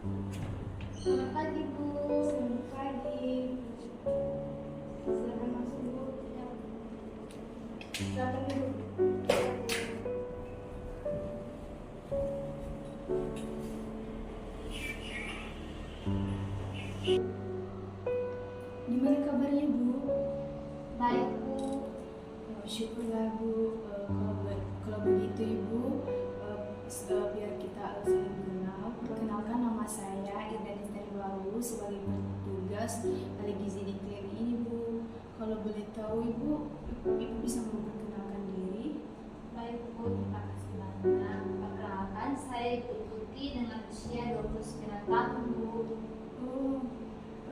Selamat pagi, Bu. Selamat pagi. Silakan masuk, Bu. Silakan duduk. Gimana kabarnya, Bu? Baik, Bu. Syukurlah, Bu. Kalau begitu, Ibu, biar kita saling kenal. Perkenalkan, nama saya Irda Destariwalu sebagai petugas ahli gizi di klinik ini, Bu. Kalau boleh tahu, Ibu bisa memperkenalkan diri? Baik, Bu. Terima kasih banyak. Perkenalkan, saya Ibu Tuti dengan usia 29 tahun, Bu. Oh,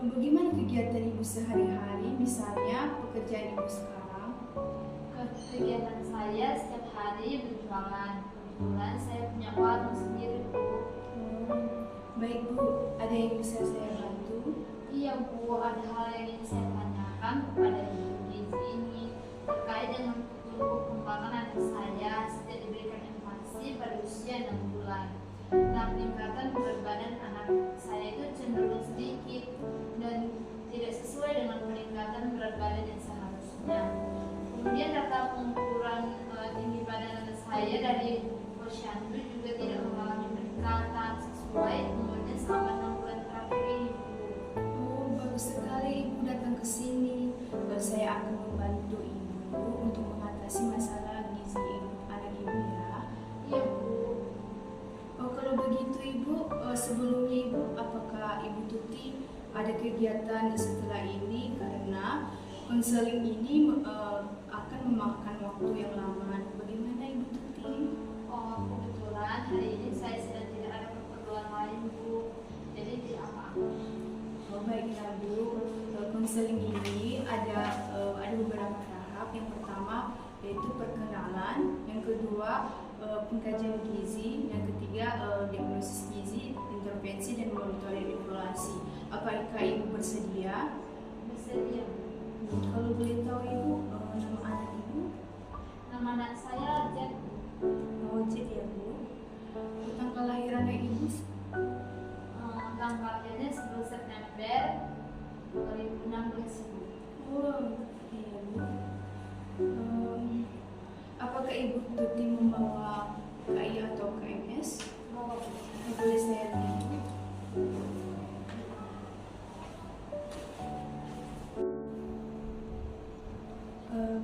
bagaimana kegiatan Ibu sehari-hari, misalnya pekerjaan Ibu sekarang? Kegiatan saya setiap hari berjualan. Kebetulan saya punya warung sendiri, Bu. Oh, baik, Bu. Ada yang bisa saya bantu? Iya, Bu. Ada hal yang ingin saya tanyakan kepada Ibu gizi ini terkait dengan tumbuh kembangan anak saya sejak diberikan infasi pada usia 6 bulan. Nah, peningkatan berat badan anak saya itu cenderung sedikit dan tidak sesuai dengan peningkatan berat badan yang seharusnya. Kemudian data pengukuran tinggi badan anak saya dari Posyandu juga tidak mengalami peningkatan sesuai umurnya selama 6 bulan terakhir ini, Bu. Oh, bagus sekali Ibu datang ke sini. Saya akan membantu Ibu untuk mengatasi masalah gizi anak Ibu ya. Iya, Bu. Oh, kalau begitu Ibu, sebelumnya Ibu, apakah Ibu Tuti ada kegiatan setelah ini? Karena konseling ini akan memakan waktu yang lama. Bagaimana Ibu Tuti? Oh, kebetulan hari ini saya sedang tidak ada keperluan lain, Bu. Jadi tidak apa-apa. Oh, baiklah Bu. Konseling ini ada beberapa tahap. Yang pertama yaitu perkenalan, yang kedua pengkajian gizi, yang ketiga diagnosis gizi, intervensi dan monitoring evaluasi. Apakah Ibu bersedia? Bersedia, Bu. Kalau boleh tahu Ibu, nama anak Ibu? Nama anak saya Jet. Oh, Jet ya Bu. Tanggal kelahiran Ibu? Tanggal lahirnya 10 September 2016, Bu. Oh, iya Bu. Apakah Ibu Tuti membawa KI atau KMS? Oh, Bu. Boleh saya lihat?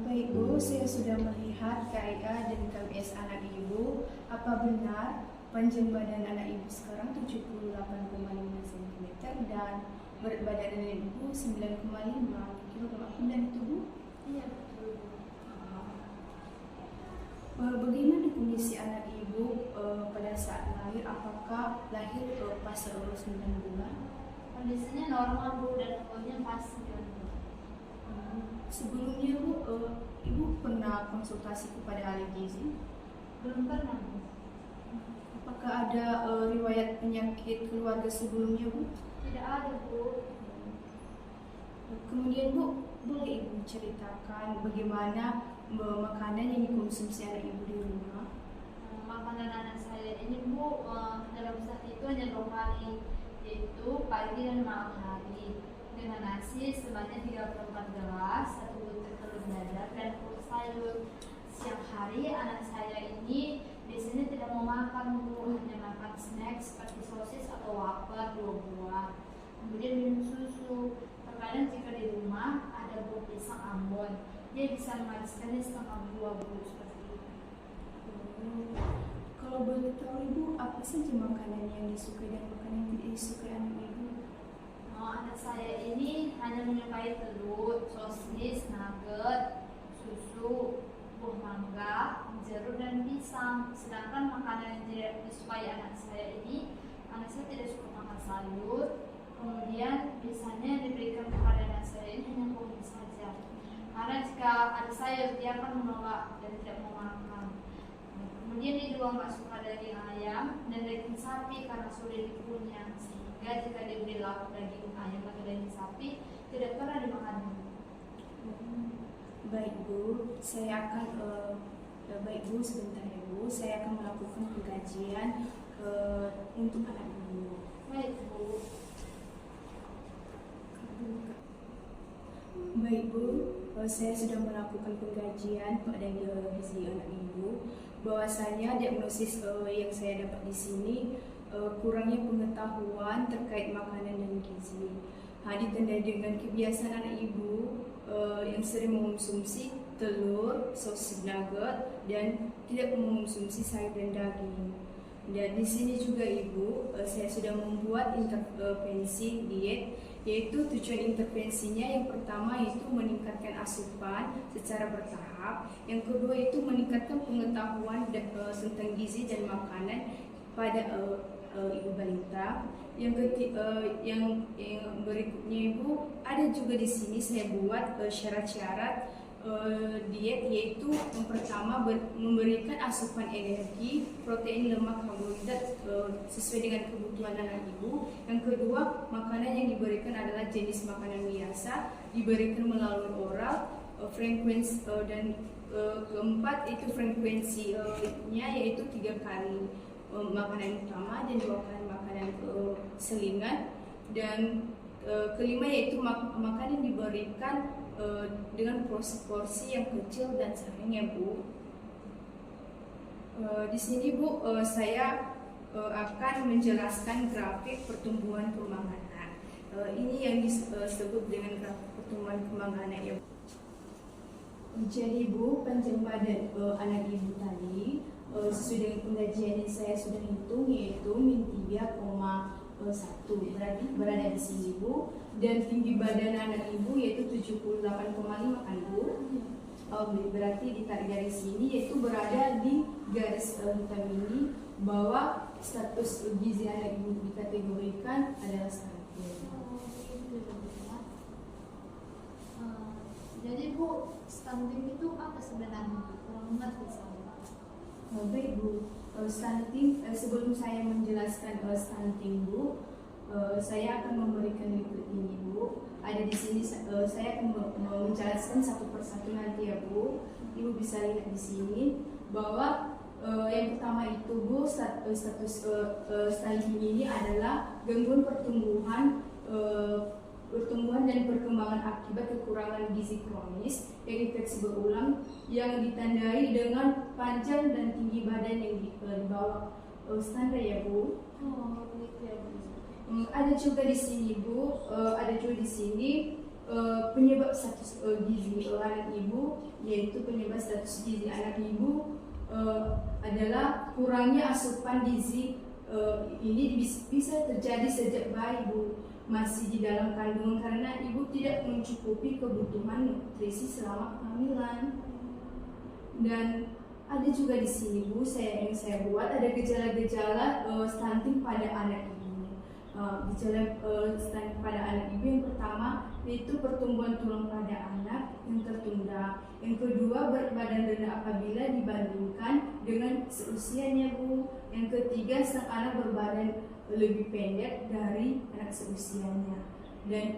Baik Bu, saya sudah melihat KIA dan KMS anak Ibu. Apa benar panjang badan anak Ibu sekarang 78,5 cm dan berat badan anak Ibu 9,5 kg? Dan itu Bu? Iya, betul, Bu. Bagaimana kondisi anak Ibu pada saat lahir? Apakah lahir pas umur 9 bulan? Kondisinya normal, Bu, dan umurnya pas 9 bulan. Sebelumnya Bu, Ibu pernah konsultasi kepada ahli gizi? Belum pernah, Bu. Apakah ada riwayat penyakit keluarga sebelumnya Bu? Tidak ada, Bu. Kemudian Bu, boleh Ibu ceritakan bagaimana makanan yang dikonsumsi anak Ibu di rumah? Makanan anak saya ini, Bu, dalam sehari itu hanya 2 kali, yaitu pagi dan malam hari, dengan nasi sebanyak 34 gelas, 1 butir telur dadar, dan pupuk sayur. Siang hari anak saya ini biasanya tidak mau makan, Bu, hanya makan snack seperti sosis atau wafer 2 buah. Kemudian minum susu. Terkadang jika di rumah ada buah pisang Ambon, dia bisa menghabiskannya setengah buah, Bu, seperti itu. Kalau boleh tahu Ibu, apa saja makanan yang disukai dan makanan yang tidak disukai anak Ibu? Anak saya ini hanya menyukai telur, sosis, nugget, susu, buah mangga, jeruk, dan pisang. Sedangkan makanan yang tidak disukai anak saya ini, anak saya tidak suka makan sayur. Kemudian biasanya diberikan kepada anak saya ini hanya kuning saja. Karena jika anak saya dia akan menolak dan tidak mau makan. Kemudian dia juga nggak suka daging ayam dan daging sapi karena sulit dikunyah. Sehingga jika diberi lauk daging ayam atau daging sapi tidak pernah dimakan. Baik Bu, saya akan baik Bu, sebentar ya Bu, saya akan melakukan pengkajian untuk anak Ibu. Baik. Saya sudah melakukan pengkajian pada gizi anak ibu. Bahwasanya diagnosis yang saya dapat di sini kurangnya pengetahuan terkait makanan dan gizi. Ditandai dengan kebiasaan anak ibu yang sering mengonsumsi telur, sosis nugget, dan tidak mengonsumsi sayur dan daging. Dan di sini juga ibu, saya sudah membuat intervensi diet, yaitu tujuan intervensinya yang pertama itu meningkatkan asupan secara bertahap, yang kedua itu meningkatkan pengetahuan tentang gizi dan makanan pada ibu balita. Yang berikutnya ibu, ada juga di sini saya buat syarat-syarat diet, yaitu yang pertama memberikan asupan energi, protein, lemak, karbohidrat sesuai dengan kebutuhan anak ibu. Yang kedua, makanan yang diberikan adalah jenis makanan biasa, diberikan melalui oral, frekuensi dan keempat itu frekuensinya yaitu 3 kali makanan utama dan 2 kali makanan selingan, dan kelima yaitu makanan diberikan dengan porsi yang kecil dan sering ya Bu. Di sini Bu, saya akan menjelaskan grafik pertumbuhan kembang anak. Ini yang disebut dengan grafik pertumbuhan kembang anak ya. Jadi Bu, panjang badan anak ibu tadi sesuai dengan pengkajian yang saya sudah hitung yaitu min 3,1, berarti berada di sini Bu. Dan tinggi badan anak ibu yaitu 78,5 kan Bu. Berarti ditarik dari sini yaitu berada di garis hitam ini bahwa status gizi anak ibu dikategorikan adalah stunting. Jadi Bu, stunting itu apa sebenarnya? Kurang ngerti saya. Baik Bu, stunting sebelum saya menjelaskan stunting Bu, saya akan memberikan berikut ini Bu. Ada di sini saya akan menjelaskan satu persatu nanti ya Bu. Ibu bisa lihat di sini bahwa yang pertama itu Bu, status stunting ini adalah gangguan pertumbuhan dan perkembangan akibat kekurangan gizi kronis yang infeksi berulang yang ditandai dengan panjang dan tinggi badan yang di bawah standar ya Bu. Gitu ya Bu. Ada juga di sini Bu, penyebab status gizi anak ibu, yaitu penyebab status gizi anak ibu adalah kurangnya asupan gizi. Ini bisa terjadi sejak bayi Bu, masih di dalam kandungan karena ibu tidak mencukupi kebutuhan nutrisi selama kehamilan. Dan ada juga di sini Bu, yang saya buat ada gejala-gejala stunting pada anak ibu. Gejala stunting pada anak ibu yang pertama yaitu pertumbuhan tulang pada anak yang tertunda. Yang kedua, berat badan rendah apabila dibandingkan dengan seusianya Bu. Yang ketiga, sang anak berbadan lebih pendek dari anak seusianya. Dan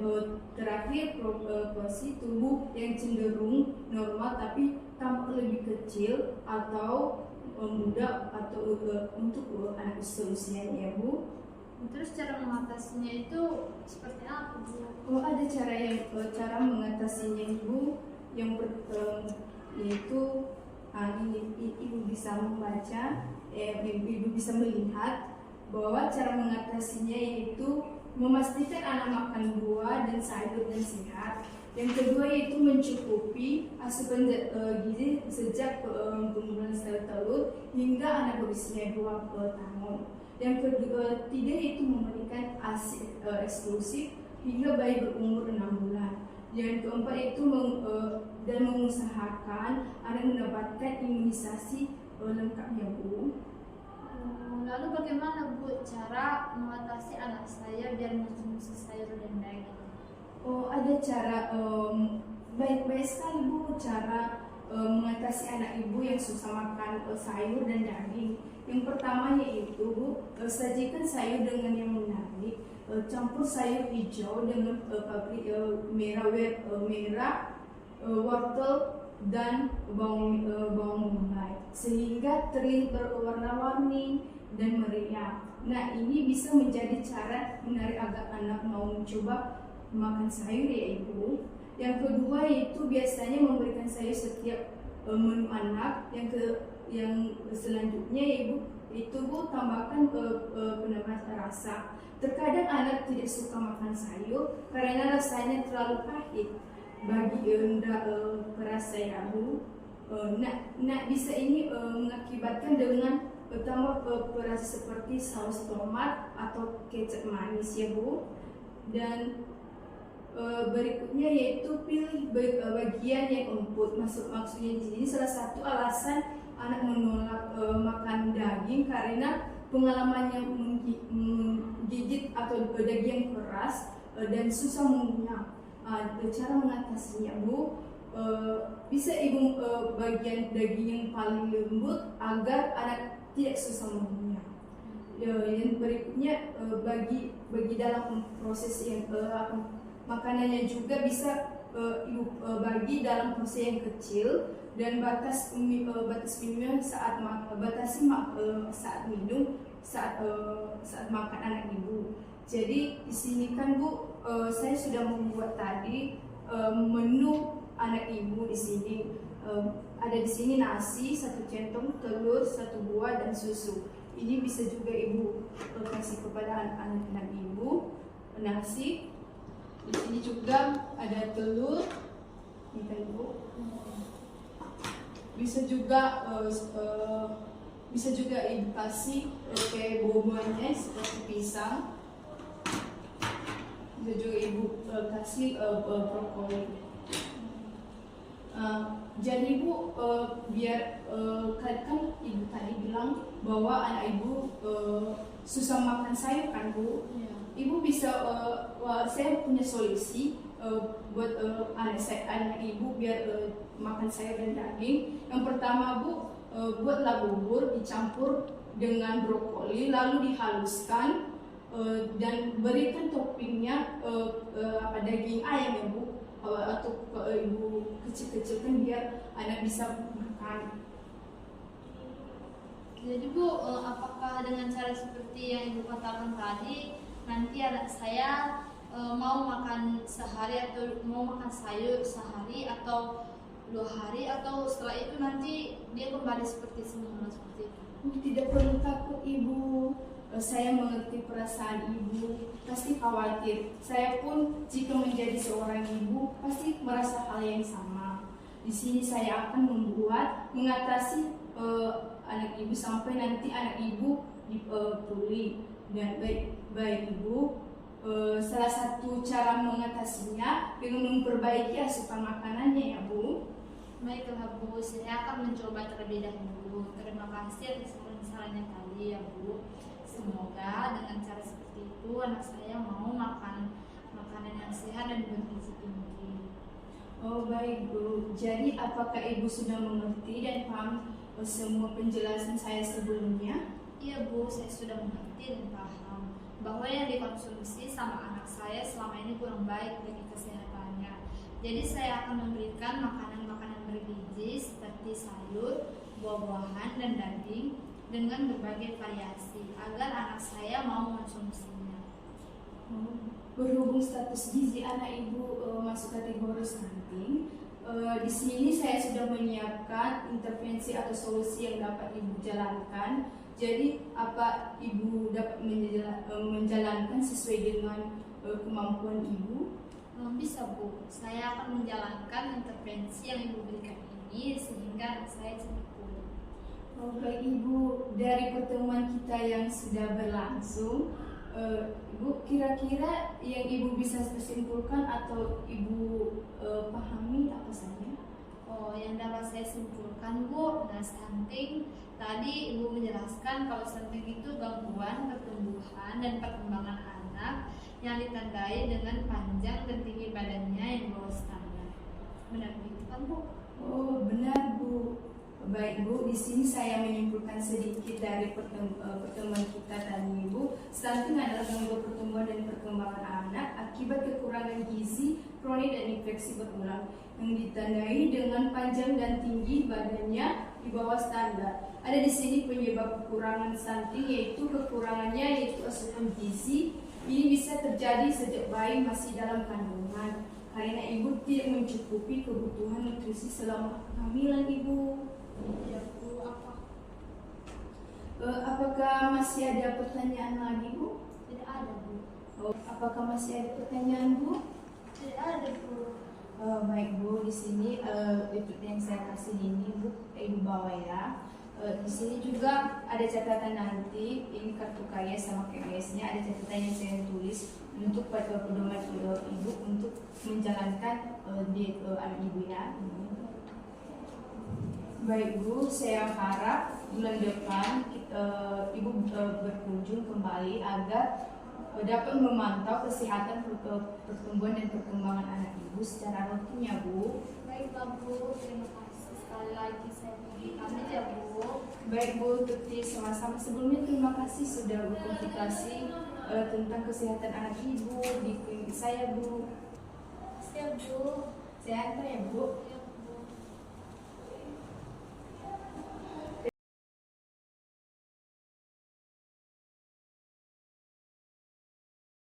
terakhir, proporsi tubuh yang cenderung normal tapi tampak lebih kecil atau muda atau untuk anak seusianya Bu. Terus cara mengatasinya itu seperti apa Bu? Ada cara mengatasinya Ibu, yang yaitu Ibu bisa membaca, Ibu bisa melihat bahwa cara mengatasinya yaitu memastikan anak makan buah dan sayur dan sehat. Yang kedua yaitu mencukupi asupan gizi sejak pengumpulan sel telur hingga anak berusia 2 tahun. Yang ketiga yaitu memberikan ASI eksklusif hingga bayi berumur 6 bulan. Yang keempat itu dan mengusahakan anak mendapatkan imunisasi lengkapnya Bu. Lalu bagaimana Bu cara mengatasi anak saya biar mengkonsumsi sayur dan daging? Ada cara baik-baik sekali Bu, cara mengatasi anak ibu yang susah makan sayur dan daging. Yang pertama yaitu Bu, sajikan sayur dengan yang menarik, campur sayur hijau dengan merah, wortel dan bawang bombay sehingga terlihat berwarna-warni dan meriah. Nah, ini bisa menjadi cara menarik agar anak mau mencoba makan sayur ya Ibu. Yang kedua yaitu biasanya memberikan sayur setiap menu anak. Yang selanjutnya ibu itu Bu tambahkan penambah rasa. Terkadang anak tidak suka makan sayur karena rasanya terlalu pahit bagi perasa ya Bu. Nak bisa ini mengakibatkan dengan tambah perasa seperti saus tomat atau kecap manis ya Bu. Dan berikutnya yaitu pilih bagian yang empuk. Maksudnya di sini salah satu alasan anak menolak makan daging karena pengalamannya menggigit atau daging keras dan susah mengunyah. Cara mengatasinya Bu, bisa ibu bagian daging yang paling lembut agar anak tidak susah mengunyah. Yang berikutnya bagi dalam proses yang makanannya juga bisa ibu bagi dalam proses yang kecil dan batas minum saat minum saat makan anak ibu. Jadi di sini kan Bu, saya sudah membuat tadi menu anak ibu di sini. Ada di sini nasi, 1 centong, telur, 1 buah dan susu. Ini bisa juga ibu kasih kepada anak-anak ibu nasi. Di sini juga ada telur, minta ibu. Bisa juga ibu kasih kayak buah-buahnya seperti pisang. Bisa juga ibu kasih brokoli. Jadi Bu, biar kan ibu tadi bilang bahwa anak ibu susah makan sayur kan Bu. Ya. Ibu bisa, saya punya solusi buat anak ibu biar makan sayur dan daging. Yang pertama Bu, buatlah bubur dicampur dengan brokoli lalu dihaluskan dan berikan toppingnya daging ayam ya Bu, atau ibu kecil-kecilkan biar anak bisa makan. Jadi Bu, apakah dengan cara seperti yang ibu katakan tadi nanti anak saya mau makan sehari atau mau makan sayur sehari atau 2 hari atau setelah itu nanti dia kembali seperti semula seperti itu? Tidak perlu takut ibu, saya mengerti perasaan ibu, pasti khawatir. Saya pun jika menjadi seorang ibu pasti merasa hal yang sama. Di sini saya akan mengatasi anak ibu sampai nanti anak ibu pulih. Dan baik ibu, salah satu cara mengatasinya dengan memperbaiki asupan makanannya ya Bu. Baiklah Bu, saya akan mencoba terlebih dahulu. Terima kasih atas saran-sarannya tadi ya Bu. Semoga dengan cara seperti itu anak saya mau makan makanan yang sehat dan bergizi tinggi. Oh baik Bu, jadi apakah ibu sudah mengerti dan paham semua penjelasan saya sebelumnya? Iya Bu, saya sudah mengerti dan paham bahwa yang dikonsumsi sama anak saya selama ini kurang baik bagi kesehatannya. Jadi saya akan memberikan makanan-makanan bergizi seperti sayur, buah-buahan, dan daging dengan berbagai variasi agar anak saya mau mengonsumsinya. Berhubung status gizi anak ibu masuk kategori stunting, di sini saya sudah menyiapkan intervensi atau solusi yang dapat ibu jalankan. Jadi apa ibu dapat menjalankan sesuai dengan kemampuan ibu? Bisa Bu, saya akan menjalankan intervensi yang ibu berikan ini sehingga saya sembuh. Oh baik ibu, dari pertemuan kita yang sudah berlangsung, ibu kira-kira yang ibu bisa simpulkan atau ibu pahami apa saja? Oh, yang dapat saya simpulkan Bu, nah stunting tadi ibu menjelaskan kalau stunting itu gangguan pertumbuhan dan perkembangan anak yang ditandai dengan panjang dan tinggi badannya yang di bawah standar. Benar begitu kan Bu? Oh benar Bu. Baik Bu, di sini saya menyimpulkan sedikit dari pertemuan kita tadi Bu. Stunting adalah gangguan pertumbuhan dan perkembangan anak akibat kekurangan gizi kronik dan infeksi berulang yang ditandai dengan panjang dan tinggi badannya di bawah standar. Ada di sini penyebab kekurangan stunting yaitu kekurangannya yaitu asupan gizi. Ini bisa terjadi sejak bayi masih dalam kandungan. karena ibu tidak mencukupi kebutuhan nutrisi selama kehamilan ibu. Ya Bu, apa? Apakah masih ada pertanyaan lagi Bu? Tidak ada Bu. Apakah masih ada pertanyaan Bu? Tidak ada Bu. Baik Bu, di sini itu yang saya kasih ini Bu, ibu bawa ya. Di sini juga ada catatan nanti, ini kartu kaya sama KBS-nya, ada catatan yang saya tulis untuk pada pedoman ibu untuk menjalankan di anak ibu ya. Baik Bu, saya harap bulan depan ibu berkunjung kembali agar dapat memantau kesehatan pertumbuhan dan perkembangan anak ibu secara rutin ya Bu. Baiklah Bu, terima kasih sekali lagi saya pamit ya Bu. Baik Bu Tuti, sama-sama. Sebelumnya terima kasih sudah berkomunikasi tentang kesehatan anak ibu di klinik saya Bu. Siap Bu. Saya antar ya Bu. Ya